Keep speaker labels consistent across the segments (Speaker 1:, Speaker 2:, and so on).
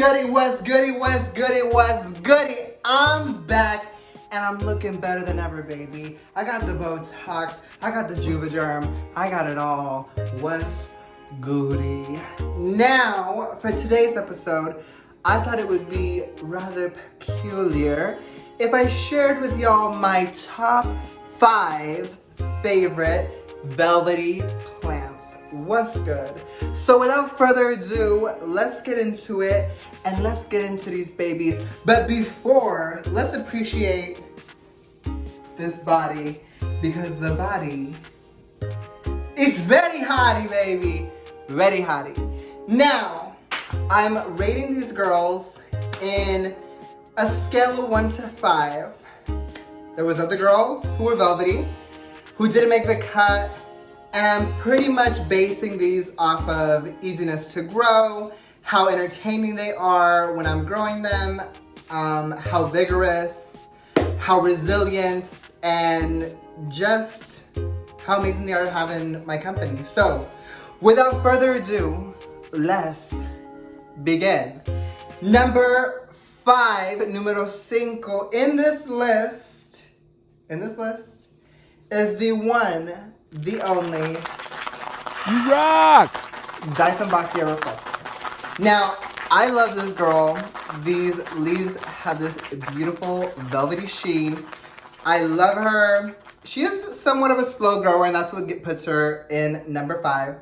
Speaker 1: goody, what's goody, what's goody, what's goody? I'm back and I'm looking better than ever, baby. I got the Botox, I got the Juvederm, I got it all. What's goody? Now, for today's episode, I thought it would be rather peculiar if I shared with y'all my top 5 favorite velvety plants. What's good? So without further ado, let's get into it and let's get into these babies. But before, let's appreciate this body because the body is very hottie, baby. Very hottie. Now, I'm rating these girls in a scale of 1 to 5. There was other girls who were velvety, who didn't make the cut, and I'm pretty much basing these off of easiness to grow, how entertaining they are when I'm growing them, how vigorous, how resilient, and just how amazing they are having my company. So, without further ado, let's begin. Number 5, numero 5, in this list, is the one, the only,
Speaker 2: you rock!
Speaker 1: Dyson Boxier reflector. Now, I love this girl. These leaves have this beautiful velvety sheen. I love her. She is somewhat of a slow grower, and that's what puts her in number 5.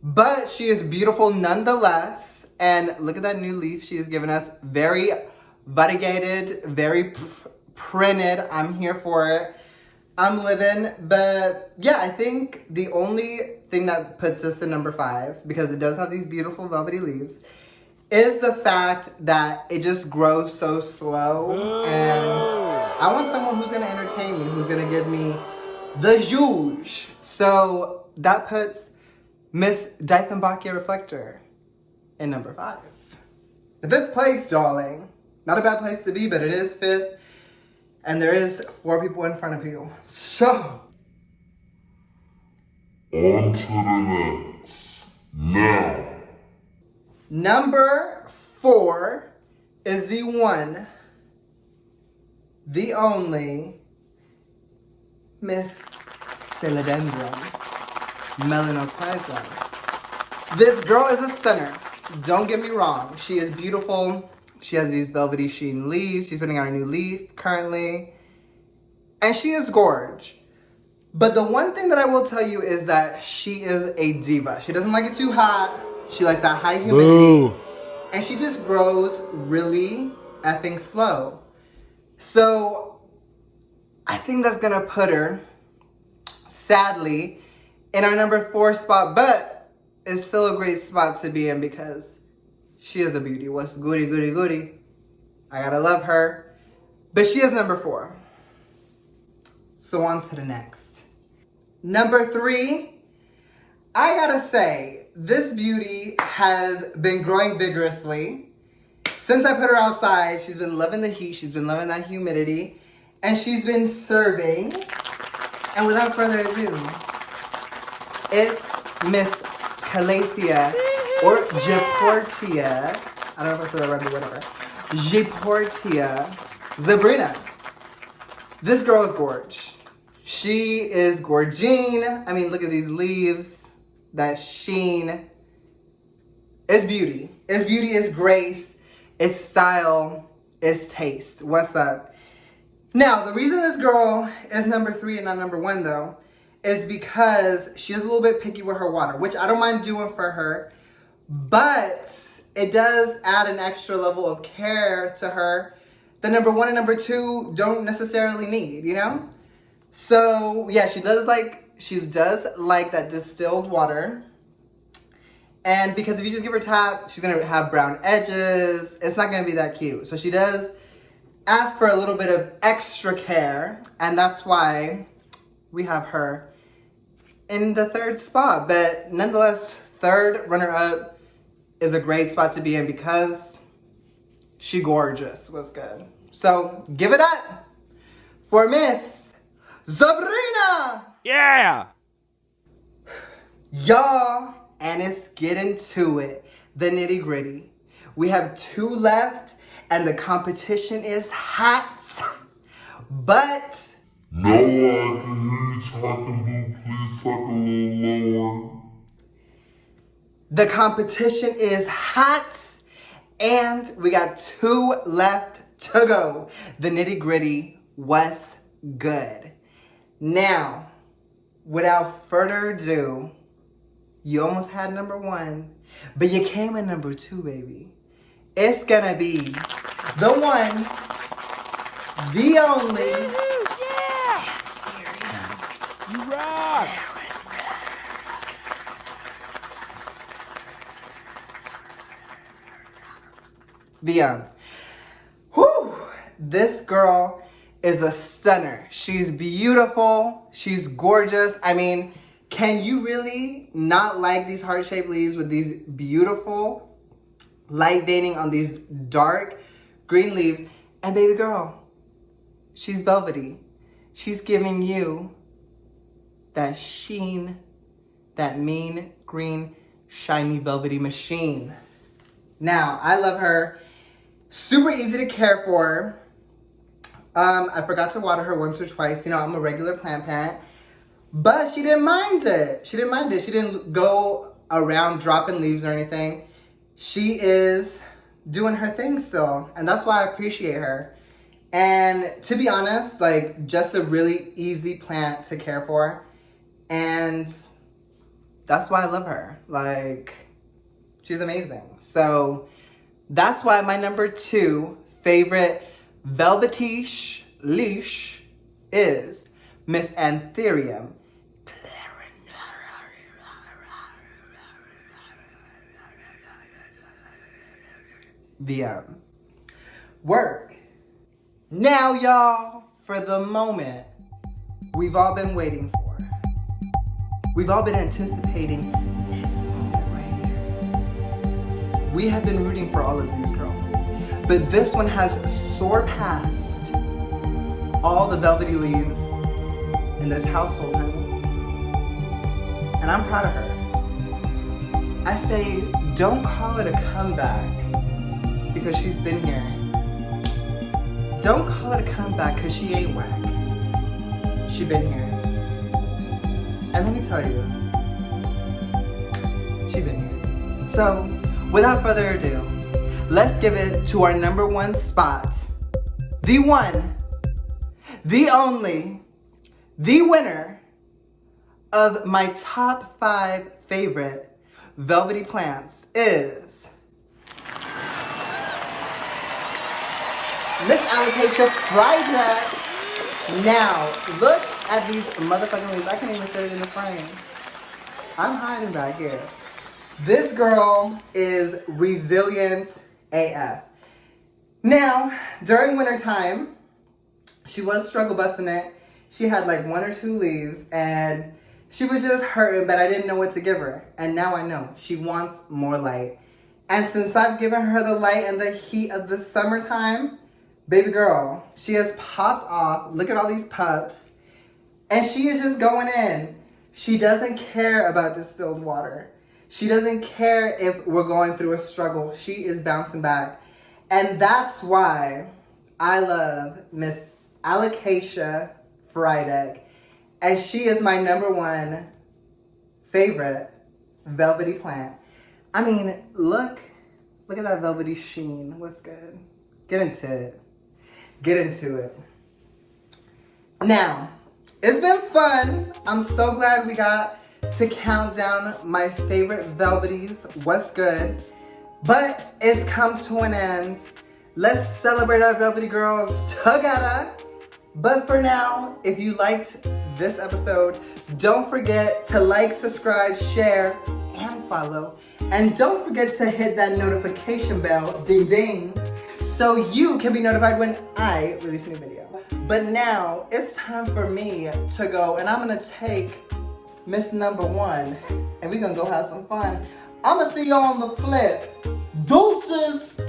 Speaker 1: But she is beautiful nonetheless. And look at that new leaf she has given us. Very variegated, very printed. I'm here for it. I'm living, but yeah, I think the only thing that puts this in number 5, because it does have these beautiful velvety leaves, is the fact that it just grows so slow. And I want someone who's gonna entertain me, who's gonna give me the juice. So that puts Miss Dyson Boxier Reflector in number 5. The 5th place, darling. Not a bad place to be, but it is 5th. And there is 4 people in front of you. So,
Speaker 3: on to the next. Now.
Speaker 1: Number 4 is the one, the only, Miss Philodendron Melanopresa. This girl is a stunner. Don't get me wrong. She is beautiful. She has these velvety sheen leaves. She's putting out a new leaf currently. And she is gorge. But the one thing that I will tell you is that she is a diva. She doesn't like it too hot. She likes that high humidity.
Speaker 2: Boo.
Speaker 1: And she just grows really effing slow. So I think that's gonna put her, sadly, in our number 4 spot. But it's still a great spot to be in because she is a beauty. What's goody, goody, goody? I gotta love her. But she is number 4. So on to the next. Number 3, I gotta say, this beauty has been growing vigorously. Since I put her outside, she's been loving the heat, she's been loving that humidity, and she's been serving. And without further ado, it's Miss Calathea, or Jeportia, I don't know if I said that right or whatever. Jeportia Zabrina. This girl is gorge. She is gorgine. I mean, look at these leaves. That sheen. It's beauty. It's beauty, it's grace, it's style, it's taste. What's up? Now, the reason this girl is number 3 and not number 1 though, is because she is a little bit picky with her water, which I don't mind doing for her. But it does add an extra level of care to her that number 1 and number 2 don't necessarily need, you know? So yeah, she does like that distilled water. And because if you just give her a tap, she's gonna have brown edges. It's not gonna be that cute. So she does ask for a little bit of extra care, and that's why we have her in the 3rd spot. But nonetheless, 3rd runner-up is a great spot to be in because she gorgeous. What's good? So give it up for Miss Zabrina.
Speaker 2: Yeah!
Speaker 1: Y'all, and it's getting to it. The nitty gritty. We have 2 left, and the competition is hot. But
Speaker 3: No, I can hear you talking, boo. Please talk a little lower.
Speaker 1: the competition is hot, and we got 2 left to go. The nitty-gritty, what's good? Now, without further ado, you almost had number 1, but you came in number 2, baby. It's gonna be the one, the only.
Speaker 2: Yeah! You rock!
Speaker 1: Whew, this girl is a stunner. She's beautiful. She's gorgeous. I mean, can you really not like these heart-shaped leaves with these beautiful light veining on these dark green leaves? And baby girl, she's velvety. She's giving you that sheen, that mean green, shiny, velvety machine. Now, I love her. Super easy to care for. I forgot to water her once or twice. You know, I'm a regular plant parent. But she didn't mind it. She didn't mind it. She didn't go around dropping leaves or anything. She is doing her thing still. And that's why I appreciate her. And to be honest, like, just a really easy plant to care for. And that's why I love her. Like, she's amazing. So that's why my number 2 favorite velvety leash is Miss Anthurium. The work. Now, y'all, for the moment we've all been waiting for. We've all been anticipating this moment right here. We have been rooting for all of these girls, but this one has surpassed all the velvety leaves in this household, honey. And I'm proud of her. I say, don't call it a comeback because she's been here. Don't call it a comeback because she ain't whack. She been here. And let me tell you, she been here. So, without further ado, let's give it to our number 1 spot. The one, the only, the winner of my top 5 favorite velvety plants is Miss Alocasia Friday. Now, look at these motherfucking leaves. I can't even fit it in the frame. I'm hiding back here. This girl is resilient AF. Now, during winter time, she was struggle busting it. She had like 1 or 2 leaves and she was just hurting, but I didn't know what to give her. And now I know. She wants more light. And since I've given her the light and the heat of the summertime, baby girl, she has popped off. Look at all these pups. And she is just going in. She doesn't care about distilled water. She doesn't care if we're going through a struggle. She is bouncing back. And that's why I love Miss Alocasia Friday. And she is my number 1 favorite velvety plant. I mean, look at that velvety sheen. What's good? Get into it. Get into it. Now, it's been fun. I'm so glad we got to count down my favorite velveties. What's good? But it's come to an end. Let's celebrate our velvety girls together. But for now, if you liked this episode, don't forget to like, subscribe, share, and follow. And don't forget to hit that notification bell, ding ding, so you can be notified when I release a new video. But now, it's time for me to go, and I'm gonna take Miss Number 1, and we're gonna go have some fun. I'm gonna see you on the flip. Deuces!